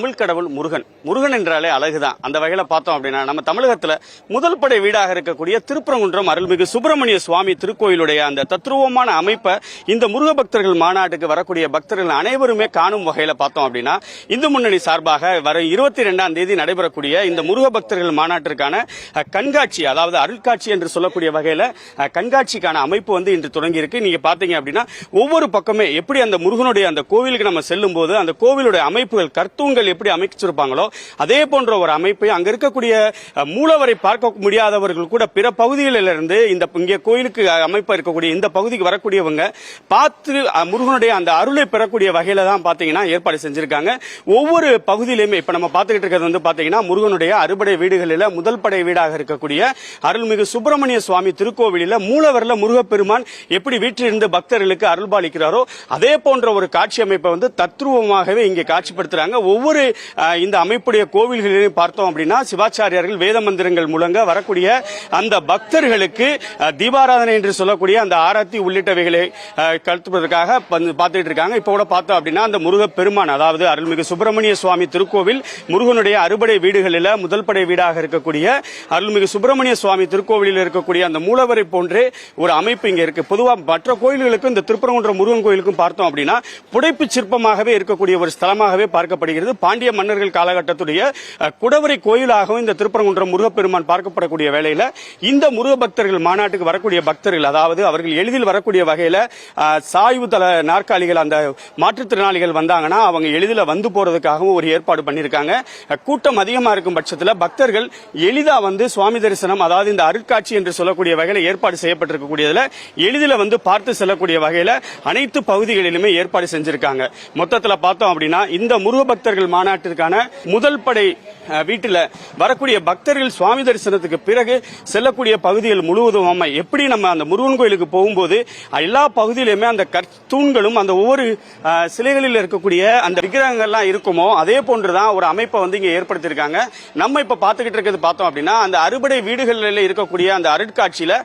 தமிழ் கடவுள் முருகன். முருகன் என்றாலே அழகுதான். அந்த வகையில பார்த்தோம் அப்படின்னா நம்ம தமிழகத்துல முதல் படை வீடாக இருக்கக்கூடிய திருப்பரங்குன்றம் அருள்மிகு சுப்பிரமணிய சுவாமி திருக்கோயிலுடைய அந்த தத்ரூபமான அமைப்பை இந்த முருக பக்தர்கள் மாநாட்டுக்கு வரக்கூடிய பக்தர்கள் அனைவருமே காணும் வகையில பார்த்தோம் அப்படின்னா இந்து முன்னணி சார்பாக வர 22ஆம் தேதி நடைபெறக்கூடிய இந்த முருக பக்தர்கள் மாநாட்டிற்கான கண்காட்சி, அதாவது அருள்காட்சி என்று சொல்லக்கூடிய வகையில கண்காட்சிக்கான அமைப்பு வந்து இன்று தொடங்கி இருக்கு. நீங்க பாத்தீங்க அப்படின்னா ஒவ்வொரு பக்கமே எப்படி அந்த முருகனுடைய அந்த கோவிலுக்கு நம்ம செல்லும் போது அந்த கோவிலுடைய அமைப்புகள் கர்த்தூங்கள் எப்படி அமைச்சிருப்பாங்களோ அதே போன்ற ஒரு அமைப்பை அங்க இருக்கக்கூடிய மூலவரை பார்க்க முடியாதவர்கள் கூட பிற பகுதிகளிலிருந்து இந்த இங்கே கோயிலுக்கு அமைப்பு இருக்கக்கூடிய இந்த பகுதிக்கு வரக்கூடியவங்க பார்த்து முருகனுடைய அந்த அருளை பெறக்கூடிய வகையில தான் பாத்தீங்கன்னா ஏற்பாடு செஞ்சிருக்காங்க. ஒவ்வொரு பகுதியிலுமே இப்ப நம்ம பார்த்துக்கிட்டு இருக்கிறது வந்து பாத்தீங்கன்னா முருகனுடைய அறுபடை வீடுகளில் முதல் படை வீடாக இருக்கக்கூடிய அருள்மிகு சுப்பிரமணிய சுவாமி திருக்கோவிலில் மூலவர்ல முருகப்பெருமான் எப்படி வீட்டிலிருந்து பக்தர்களுக்கு அருள்பாலிக்கிறாரோ அதே போன்ற ஒரு காட்சி அமைப்பை வந்து தத்ரூபமாகவே இங்கே காட்சிப்படுத்துறாங்க. ஒவ்வொரு இந்த அமைப்புடைய கோவில்களையும் பார்த்தோம் அப்படின்னா சிவாச்சாரியார்கள் வேத மந்திரங்கள் முழங்க வரக்கூடிய அந்த பக்தர்களுக்கு தீபாராதனை என்று சொல்லக்கூடிய அந்த ஆராத்தி உள்ளிட்டவைகளை கருத்துவதற்காக பார்த்துட்டு இருக்காங்க. இப்ப கூட பார்த்தோம் அப்படின்னா அந்த முருக பெருமான், அதாவது அருள்மிகு சுப்பிரமணிய சுவாமி திருக்கோவில் முருகனுடைய அறுபடை வீடுகளில் முதல் படை வீடாக இருக்கக்கூடிய அருள்மிகு சுப்பிரமணிய சுவாமி திருக்கோவிலில் இருக்கக்கூடிய அந்த மூலவரை போன்றே ஒரு அமைப்பு இங்க இருக்கு. பொதுவாக மற்ற கோயில்களுக்கும் இந்த திருப்பரங்குன்றம் முருகன் கோயிலுக்கும் பார்த்தோம் அப்படின்னா புடைப்பு சிற்பமாகவே இருக்கக்கூடிய ஒரு ஸ்தலமாகவே பார்க்கப்படுகிறது. பாண்டிய மன்னர்கள் காலகட்டத்துடைய குடவரை கோயிலாகவும் இந்த திருப்பரங்குன்றம் முருகப்பெருமான் பார்க்கப்படக்கூடிய வேளையில இந்த முருக பக்தர்கள் மாநாட்டுக்கு வரக்கூடிய பக்தர்கள், அதாவது அவர்கள் எளிதில் வரக்கூடிய வகையில சாய்வு தள நாற்காலிகள், அந்த மாற்றுத்திறனாளிகள் வந்தாங்கன்னா அவங்க எளிதில் வந்து போறதுக்காகவும் ஒரு ஏற்பாடு பண்ணியிருக்காங்க. கூட்டம் அதிகமா இருக்கும் பட்சத்தில் பக்தர்கள் எளிதா வந்து சுவாமி தரிசனம், அதாவது இந்த அருட்காட்சி என்று சொல்லக்கூடிய வகையில ஏற்பாடு செய்யப்பட்டிருக்கக்கூடியதுல எளிதில் வந்து பார்த்து செல்லக்கூடிய வகையில அனைத்து பகுதிகளிலுமே ஏற்பாடு செஞ்சிருக்காங்க. மொத்தத்தில் பார்த்தோம் அப்படின்னா இந்த முருக பக்தர்கள் மாநாட்டிற்கான முதல் படை வீட்டில் வரக்கூடிய பக்தர்கள் சுவாமி தரிசனத்துக்கு பிறகு செல்லக்கூடிய பகுதிகள் முழுவதும் எப்படி நம்ம அந்த முருகன் கோயிலுக்கு போகும்போது எல்லா பகுதியிலுமே அந்த கற்தூண்களும் அந்த ஒவ்வொரு சிலைகளில் இருக்கக்கூடிய அந்த விக்கிரகங்கள்லாம் இருக்குமோ அதே போன்றுதான் ஒரு அமைப்பை வந்து இங்க ஏற்படுத்தியிருக்காங்க. நம்ம இப்ப பார்த்துக்கிட்டு இருக்கிறது பார்த்தோம் அப்படின்னா அந்த அறுபடை வீடுகளில் இருக்கக்கூடிய அந்த அருட்காட்சியில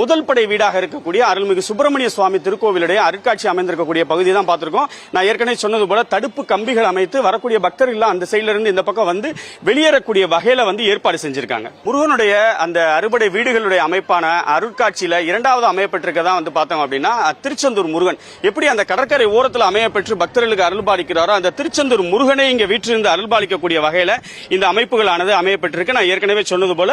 முதல் படை வீடாக இருக்கக்கூடிய அருள்மிகு சுப்பிரமணிய சுவாமி திருக்கோவிலுடைய அருட்காட்சி அமைந்திருக்கக்கூடிய பகுதி தான் பார்த்திருக்கோம். நான் ஏற்கனவே சொன்னது போல தடுப்பு கம்பிகள் அமைத்து வரக்கூடிய பக்தர்கள் அந்த சைட்ல இருந்து இந்த பக்கம் வந்து வெளியேறக்கூடிய வகையில வந்து ஏற்பாடு செஞ்சிருக்காங்க. முருகனுடைய அந்த அறுபடை வீடுகளுடைய அமைப்பான அருட்காட்சியில இரண்டாவது அமையப்பட்டிருக்கதான் வந்து பார்த்தோம் அப்படின்னா திருச்செந்தூர் முருகன் எப்படி அந்த கடற்கரை ஓரத்தில் அமையப்பெற்று பக்தர்களுக்கு அருள்பாலிக்கிறாரோ அந்த திருச்செந்தூர் முருகனை இங்க வீற்றிருந்து அருள்பாலிக்கக்கூடிய வகையில இந்த அமைப்புகளானது அமையப்பட்டிருக்கு. நான் ஏற்கனவே சொன்னது போல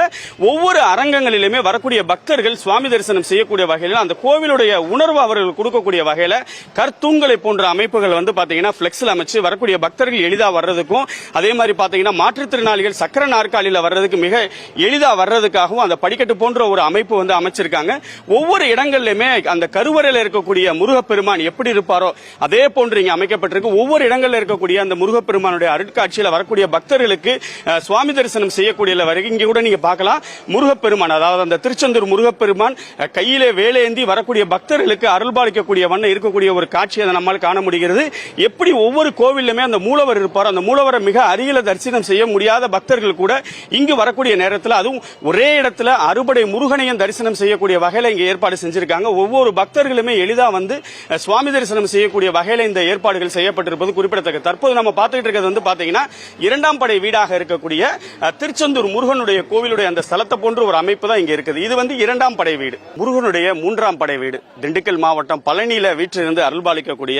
ஒவ்வொரு அரங்கங்களிலுமே வரக்கூடிய பக்தர்கள் சுவாமி தரிசனம் செய்யக்கூடிய வகையில் அந்த கோவிலுடைய உணர்வு அவர்கள் கொடுக்கக்கூடிய வகையில கற்தூண்களை போன்ற அமைப்புகள் வந்து பாத்தீங்கன்னா பிளெக்ஸ்ல அமைச்சு வரக்கூடிய பக்தர்கள் எளிதா வர்றதுக்கும், அதே மாதிரி பாத்தீங்கன்னா மாற்றுத்திறனாளிகள் சக்கர நாற்காலியில வர்றதுக்கு மிக எளிதா வர்றதுக்காகவும் அந்த படிக்கட்டு போன்ற ஒரு அமைப்பு வந்து அமைச்சிருக்காங்க. ஒவ்வொரு இடங்களிலுமே அந்த கருவறையில் இருக்கக்கூடிய முருகப்பெருமான் எப்படி இருப்பாரோ அதே போன்று இங்க அமைக்கப்பட்டிருக்கு. ஒவ்வொரு இடங்களில் இருக்கக்கூடிய அந்த முருகப்பெருமானுடைய அருட்காட்சியில் வரக்கூடிய பக்தர்களுக்கு சுவாமி தரிசனம் செய்யக்கூடிய வரைக்கும் இங்க கூட நீங்க பார்க்கலாம் முருகப்பெருமான், அதாவது அந்த திருச்செந்தூர் முருகப்பெருமான் கையிலே வேலையேந்தி வரக்கூடிய பக்தர்களுக்கு அருள்பாலிக்கக்கூடிய வண்ணம் இருக்கக்கூடிய ஒரு காட்சியை நம்மால் காண முடிகிறது. எப்படி ஒவ்வொரு கோவிலுமே அந்த மூலவர் இருப்பார், அந்த மூலவரை மிக அருகில தரிசனம் செய்ய முடியாத பக்தர்கள் கூட இங்கு வரக்கூடிய நேரத்தில் அதுவும் ஒரே இடத்துல அறுபடை முருகனையும் தரிசனம் செய்யக்கூடிய வகையில இங்க ஏற்பாடு செஞ்சிருக்காங்க. ஒவ்வொரு பக்தர்களுமே எளிதா வந்து சுவாமி தரிசனம் செய்யக்கூடிய வகையில இந்த ஏற்பாடுகள் செய்யப்பட்டிருப்பது குறிப்பிடத்தக்கது. தற்போது நம்ம பார்த்துட்டு இருக்கிறது வந்து பாத்தீங்கன்னா இரண்டாம் படை வீடாக இருக்கக்கூடிய திருச்செந்தூர் முருகனுடைய கோவிலுடைய அந்த ஸ்தலத்தை போன்ற ஒரு அமைப்பு தான் இங்க இருக்குது. இது வந்து இரண்டாம் படை வீடு. முருகனுடைய மூன்றாம் படை வீடு திண்டுக்கல் மாவட்டம் பழனியில வீட்டிலிருந்து அருள்பாலிக்கக்கூடிய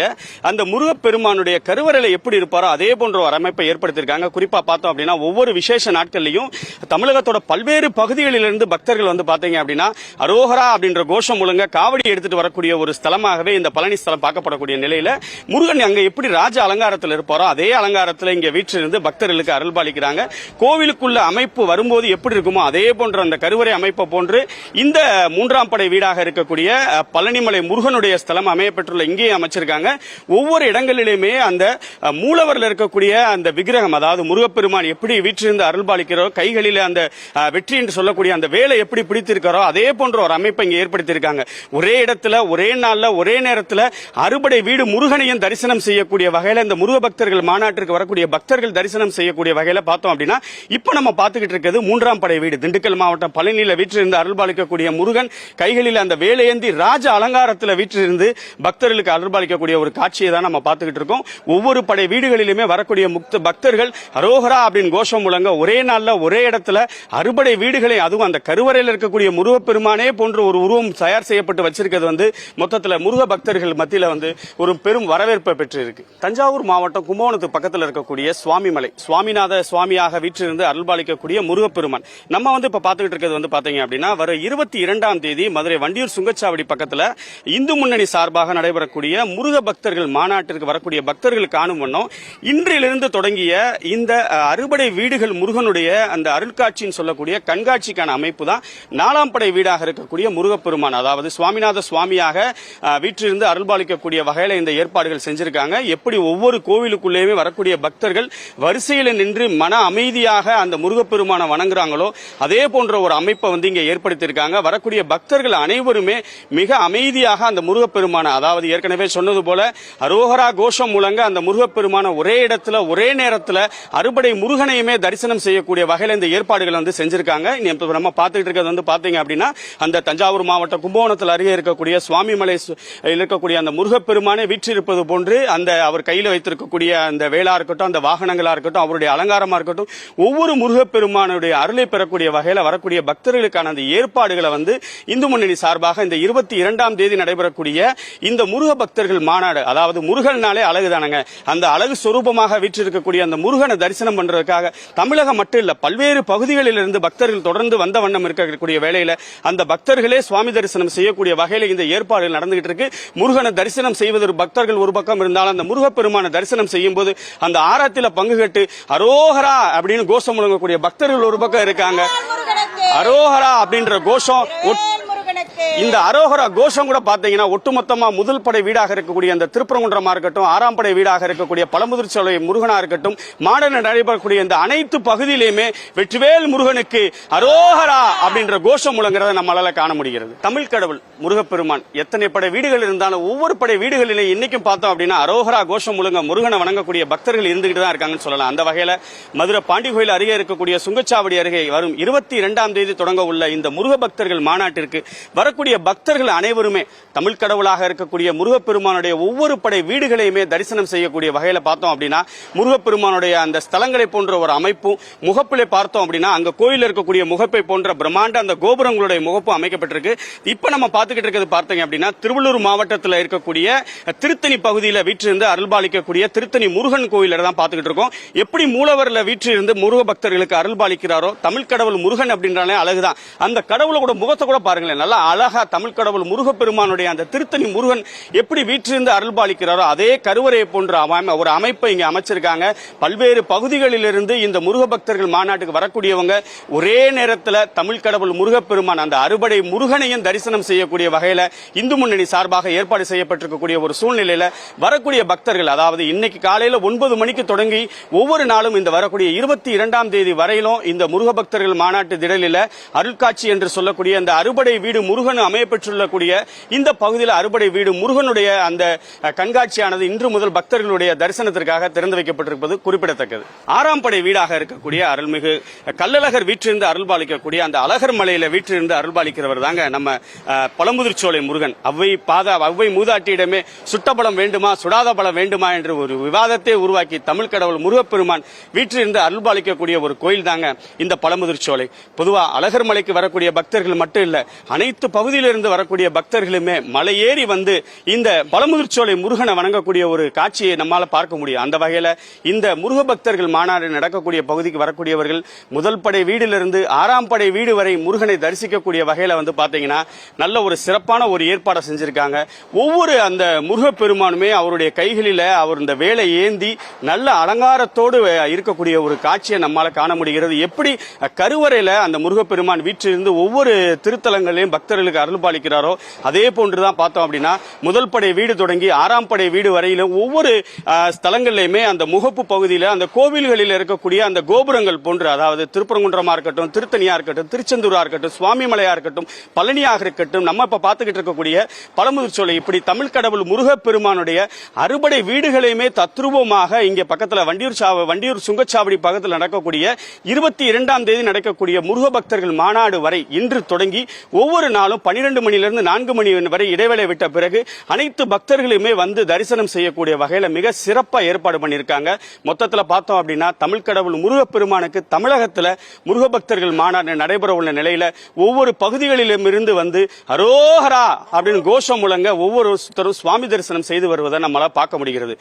அந்த முருகப்பெருமானுடைய கருவறையில எப்படி இருப்பாரோ அதே போன்ற ஒரு அமைப்பை ஏற்படுத்தியிருக்காங்க. குறிப்பா பார்த்தோம் அப்படின்னா ஒவ்வொரு விசேஷ நாட்கள்லையும் தமிழகத்தோட பல்வேறு பகுதிகளிலிருந்து பக்தர்கள் வந்து பாத்தீங்க அப்படின்னா அரோகரா அப்படின்ற கோஷம் முழங்க காவடி எடுத்துட்டு வரக்கூடிய ஒரு ஸ்தலமாகவே இந்த பழனி ஸ்தலம் பார்க்கப்படக்கூடிய நிலையில முருகன் அங்க எப்படி ராஜ அலங்காரத்தில் இருப்பாரோ அதே அலங்காரத்தில் இங்க வீட்டிலிருந்து பக்தர்களுக்கு அருள்பாலிக்கிறாங்க. கோவிலுக்குள்ள அமைப்பு வரும்போது எப்படி இருக்குமோ அதே போன்ற அந்த கருவறை அமைப்பை போன்று இந்த மூன்றாம் படை வீடாக இருக்கக்கூடிய பழனிமலை முருகனுடைய ஸ்தலம் அமையப்பெற்றுள்ள இங்கேயும் அமைச்சிருக்காங்க. ஒவ்வொரு இடங்களிலுமே அந்த மூலவரில் இருக்கக்கூடிய அந்த விக்கிரகம், அதாவது முருகப்பெருமான் எப்படி வீற்றிருந்து அருள்பாலிக்கிறோ கைகளில் அந்த வெற்றி என்று சொல்லக்கூடிய அந்த வேலை எப்படி பிடித்திருக்கிறோ அதே போன்ற ஒரு அமைப்பை இங்க ஏற்படுத்தியிருக்காங்க. ஒரே இடத்துல ஒரே நாள்ல ஒரே நேரத்தில் அறுபடை வீடு முருகனையும் தரிசனம் செய்யக்கூடிய வகையில இந்த முருக பக்தர்கள் மாநாட்டிற்கு வரக்கூடிய பக்தர்கள் தரிசனம் செய்யக்கூடிய வகையில பார்த்தோம் அப்படின்னா இப்ப நம்ம பார்த்துக்கிட்டு இருக்கிறது மூன்றாம் படை வீடு திண்டுக்கல் மாவட்டம் பழனியில வீற்றிருந்து அருள்பாலிக்கக்கூடிய முருகன் கைகளில் அந்த வேலையேந்தி ராஜ அலங்காரத்தில் வீற்றிருந்து பக்தர்களுக்கு அருள்பாலிக்கக்கூடிய ஒரு காட்சியை தான் நம்ம பார்த்துக்கிட்டு இருக்கோம். ஒவ்வொரு படை வீடுகளிலுமே வரக்கூடிய பக்தர்கள் அரோகரா அப்படின்னு கோஷம் முழங்க ஒரே நாள்ல ஒரே இடத்துல அறுபடை வீடுகளை, அதுவும் அந்த கருவறையில் இருக்கக்கூடிய முருகப்பெருமானே போன்ற ஒரு உருவம் தயார் செய்யப்பட்டு வச்சிருக்கிறது மொத்தத்துல முருக பக்தர்கள் மத்தியில ஒரு பெரும் வரவேற்பை பெற்றிருக்கு. தஞ்சாவூர் மாவட்டம் கும்பகோணத்துக்கு பக்கத்தில் இருக்கக்கூடிய சுவாமிமலை சுவாமிநாத சுவாமியாக வீற்றிருந்து அருள்பாலிக்கக்கூடிய முருகப்பெருமான் நம்ம இப்ப பாத்துக்கிட்டு இருக்கிறது பாத்தீங்க அப்படின்னா வர 22ஆம் தேதி மதுரை வண்டியூர் சுங்கச்சாவடி பக்கத்துல இந்து முன்னணி சார்பாக நடைபெறக்கூடிய முருக பக்தர்கள் மாநாட்டிற்கு வரக்கூடிய பக்தர்கள் காணும் வண்ணம் இன்றிலிருந்து தொடங்கிய இந்த அறுபடை வீடுகள் முருகனுடைய அந்த அருள்காட்சின்னு சொல்லக்கூடிய கண்காட்சிக்கான அமைப்பு தான் 4ஆம் படை வீடாக இருக்கக்கூடிய முருகப்பெருமான், அதாவது சுவாமிநாத சுவாமியாக வீற்றிருந்து அருள்பாலிக்கக்கூடிய வகையில இந்த ஏற்பாடுகள் செஞ்சிருக்காங்க. எப்படி ஒவ்வொரு கோவிலுக்குள்ளேயுமே வரக்கூடிய பக்தர்கள் வரிசையில் நின்று மன அமைதியாக அந்த முருகப்பெருமானை வணங்குறாங்களோ அதே போன்ற ஒரு அமைப்பை இங்க ஏற்படுத்தியிருக்காங்க. வரக்கூடிய பக்தர்கள் அனைவருமே மிக அமைதியாக அந்த முருகப்பெருமான, அதாவது ஏற்கனவே சொன்னது போல அரோகரா கோஷம் முழங்க அந்த முருகப்பெருமான ஒரே இடத்துல ஒரே நேரத்துல அறுபடை முருகனையுமே தரிசனம் செய்யக்கூடிய வகையில் இந்த ஏற்பாடுகள் செஞ்சிருக்காங்க. நம்ம பார்த்துட்டு இருக்கிறது பாத்தீங்க அப்படின்னா அந்த தஞ்சாவூர் மாவட்டம் கும்பகோணத்தில் அருகே இருக்கக்கூடிய சுவாமிமலை இருக்கக்கூடிய அந்த முருகப்பெருமானே வீற்றிருப்பது போன்று அந்த அவர் கையில் வைத்திருக்கக்கூடிய அந்த வேளா இருக்கட்டும், அந்த வாகனங்களா இருக்கட்டும், அவருடைய அலங்காரமா இருக்கட்டும், ஒவ்வொரு முருகப்பெருமானுடைய அருளை பெறக்கூடிய வகையில் வரக்கூடிய பக்தர்களுக்கான அந்த ஏற்பாடுகளை இந்து முன்னணி சார்பாக இந்த 22ஆம் தேதி நடைபெறக்கூடிய இந்த முருக பக்தர்கள் மாநாடு, அதாவது முருகனாலே அழகுதானங்க, அந்த அழகு சொரூபமாக வீற்றிருக்கக்கூடிய அந்த முருகனை தரிசனம் பண்றதுக்காக தமிழகம் மட்டும் இல்ல பல்வேறு பகுதிகளில் இருந்து பக்தர்கள் தொடர்ந்து வந்த வண்ணம் இருக்கக்கூடிய வேளையில அந்த பக்தர்களே சுவாமி தரிசனம் செய்யக்கூடிய வகையில் இந்த ஏற்பாடுகள் நடந்துகிட்டு இருக்கு. முருகனை தரிசனம் செய்வதற்கு பக்தர்கள் ஒரு பக்கம் இருந்தாலும் அந்த முருகப்பெருமான தரிசனம் செய்யும் போது அந்த ஆராத்தில பங்கு கட்டு அரோகரா அப்படின்னு கோஷம் முழங்கக்கூடிய பக்தர்கள் ஒரு பக்கம் இருக்காங்க. அரோகரா அப்படின்ற கோஷம், இந்த அரோகரா கோஷம் கூட பாத்தீங்கன்னா ஒட்டுமொத்தமா முதல் படை வீடாக இருக்கக்கூடிய அந்த திருப்பரங்குன்றமா இருக்கட்டும், 6ஆம் படை வீடாக இருக்கக்கூடிய பழமுதிர்ச்சோலை முருகனா இருக்கட்டும், மாடன நடைபெறக்கூடிய இந்த அனைத்து பகுதியிலுமே வெற்றிவேல் முருகனுக்கு அரோகரா அப்படின்ற கோஷம் முழங்குறத நம்மளால காண முடிகிறது. தமிழ் கடவுள் முருகப்பெருமான் எத்தனை படை வீடுகள் இருந்தாலும் ஒவ்வொரு படை வீடுகளிலே இன்னைக்கும் பார்த்தோம் அப்படின்னா அரோகரா கோஷம் முழங்க முருகனை வணங்கக்கூடிய பக்தர்கள் இருந்துகிட்டு தான் இருக்காங்கன்னு சொல்லலாம். அந்த வகையில மதுரை பாண்டி கோயில் அருகே இருக்கக்கூடிய சுங்கச்சாவடி அருகே வரும் 22ஆம் தேதி தொடங்க உள்ள இந்த முருக பக்தர்கள் மாநாட்டிற்கு வரக்கூடிய பக்தர்கள் அனைவருமே தமிழ் கடவுளாக இருக்கக்கூடிய முருகப்பெருமானுடைய ஒவ்வொரு படை வீடுகளையுமே தரிசனம் செய்யக்கூடிய வகையில பார்த்தோம் அப்படின்னா முருகப்பெருமானுடைய அந்த ஸ்தலங்களை போன்ற ஒரு அமைப்பும் முகப்பிலே பார்த்தோம் அப்படின்னா அங்க கோயில் இருக்கக்கூடிய முகப்பை போன்ற பிரம்மாண்ட அந்த கோபுரங்களுடைய முகப்பும் அமைக்கப்பட்டிருக்கு. இப்ப நம்ம பார்த்துக்கிட்டு இருக்கிறது பார்த்தீங்க அப்படின்னா திருவள்ளூர் மாவட்டத்தில் இருக்கக்கூடிய திருத்தணி பகுதியில் வீற்றிருந்து அருள்பாலிக்கக்கூடிய திருத்தணி முருகன் கோயில தான் பார்த்துக்கிட்டு இருக்கோம். எப்படி மூலவரில் வீற்றிருந்து முருக பக்தர்களுக்கு அருள்பாலிக்கிறாரோ தமிழ் கடவுள் முருகன் அப்படின்றாலே அழகுதான். அந்த கடவுளோட முகத்தை கூட பாருங்களேன், நல்லா அழகா தமிழ் கடவுள் முருகப்பெருமானுடைய அந்த திருத்தணி முருகன் எப்படி வீற்றிருந்து அருள்பாலிக்கிறாரோ அதே கருவறையை போன்ற ஒரு அமைப்பை இங்க அமைச்சிருக்காங்க. பல்வேறு பகுதிகளிலிருந்து இந்த முருக பக்தர்கள் மாநாட்டுக்கு வரக்கூடியவங்க ஒரே நேரத்தில் தமிழ் கடவுள் முருகப்பெருமான் அந்த அறுபடை முருகனையும் தரிசனம் செய்யக்கூடிய வகையில இந்து முன்னணி சார்பாக ஏற்பாடு செய்யப்பட்டிருக்கக்கூடிய ஒரு சூழ்நிலையில வரக்கூடிய பக்தர்கள், அதாவது இன்னைக்கு காலையில 9 மணிக்கு தொடங்கி ஒவ்வொரு நாளும் இந்த வரக்கூடிய 22ஆம் தேதி வரையிலும் இந்த முருக பக்தர்கள் மாநாட்டு திடலில அருள்காட்சி என்று சொல்லக்கூடிய அந்த அறுபடை வீடு முருகன் அமையப்பெற்றுள்ளக்கூடிய இந்த பகுதியில் அறுபடை வீடு முருகனுடைய அந்த கண்காட்சியானது இன்று முதல் பக்தர்களுடைய தரிசனத்திற்காக திறந்து வைக்கப்பட்டிருப்பது குறிப்பிடத்தக்கது. 6ஆம் படை வீடாக இருக்கக்கூடிய அருள்மிகு கள்ளழகர் வீற்றிருந்து அருள்பாலிக்கக்கூடிய அந்த அழகர் மலையில வீற்றிருந்து அருள்பாலிக்கிறவர் தாங்க நம்ம பழமுதிர்ச்சோலை முருகன். அவ்வை மூதாட்டியிடமே சுட்ட பலம் வேண்டுமா சுடாத பலம் வேண்டுமா என்று ஒரு விவாதத்தை உருவாக்கி தமிழ் கடவுள் முருகப்பெருமான் வீற்றிருந்து அருள்பாலிக்கக்கூடிய ஒரு கோயில் தாங்க இந்த பழமுதிர்ச்சோலை. பொதுவா அழகர் மலைக்கு வரக்கூடிய பக்தர்கள் மட்டும் இல்ல, அனைத்து பகுதியிலிருந்து வரக்கூடிய பக்தர்களுமே மலையேறி வந்து இந்த பழமுதிர்ச்சோலை முருகனை வணங்கக்கூடிய ஒரு காட்சியை நம்மால பார்க்க முடியும். அந்த வகையில இந்த முருக பக்தர்கள் மாநாடு நடக்கக்கூடிய பகுதிக்கு வரக்கூடியவர்கள் முதல் படை வீடிலிருந்து 6ஆம் படை வீடு வரை முருகனை தரிசிக்கக்கூடிய வகையில பாத்தீங்கன்னா நல்ல ஒரு சிறப்பான ஒரு ஏற்பாடு செஞ்சிருக்காங்க. ஒவ்வொரு அந்த முருகப்பெருமானுமே அவருடைய கைகளில அவர் இந்த வேலை ஏந்தி நல்ல அலங்காரத்தோடு இருக்கக்கூடிய ஒரு காட்சியை நம்மால காண முடிகிறது. எப்படி கருவறையில அந்த முருகப்பெருமான் வீற்றிலிருந்து ஒவ்வொரு திருத்தலங்களையும் பக்தர்களுக்கு அருள்பாலிக்கிறாரோ அதே போன்றுதான் பார்த்தோம் அப்படின்னா முதல் படை வீடு தொடங்கி 6ஆம் படை வீடு வரையிலும் ஒவ்வொரு ஸ்தலங்களிலுமே அந்த முகப்பு பகுதியில் அந்த கோவில்களில் இருக்கக்கூடிய அந்த கோபுரங்கள் போன்று, அதாவது திருப்பரங்குன்றமா இருக்கட்டும், திருத்தணியா இருக்கட்டும், திருச்செந்தூரா இருக்கட்டும், சுவாமிமலையா இருக்கட்டும், பழனியாக இருக்கட்டும், நம்ம இப்ப பார்த்துக்கிட்டு இருக்கக்கூடிய பழமுதிர்ச்சோலை, இப்படி தமிழ் கடவுள் முருகப்பெருமானுடைய அறுபடை வீடுகளையுமே தத்ரூபமாக இங்க பக்கத்துல வண்டியூர் சுங்கச்சாவடி பக்கத்தில் நடக்கக்கூடிய 22ஆம் தேதி நடக்கக்கூடிய முருக பக்தர்கள் மாநாடு வரை இன்று தொடங்கி ஒவ்வொரு நாளும் நாளும் 12 மணியிலிருந்து 4 மணி வரை இடைவேளை விட்ட பிறகு அனைத்து பக்தர்களுமே வந்து தரிசனம் செய்யக்கூடிய வகையில மிக சிறப்பா ஏற்பாடு பண்ணியிருக்காங்க. மொத்தத்துல பார்த்தோம் அப்படின்னா தமிழ் கடவுள் முருகப்பெருமானுக்கு தமிழகத்துல முருக பக்தர்கள் மாநாடு நடைபெற உள்ள நிலையில ஒவ்வொரு பகுதிகளிலும் இருந்து வந்து அரோஹரா அப்படின்னு கோஷம் முழங்க ஒவ்வொருத்தரும் சுவாமி தரிசனம் செய்து வருவதை நம்மளால பார்க்க முடிகிறது.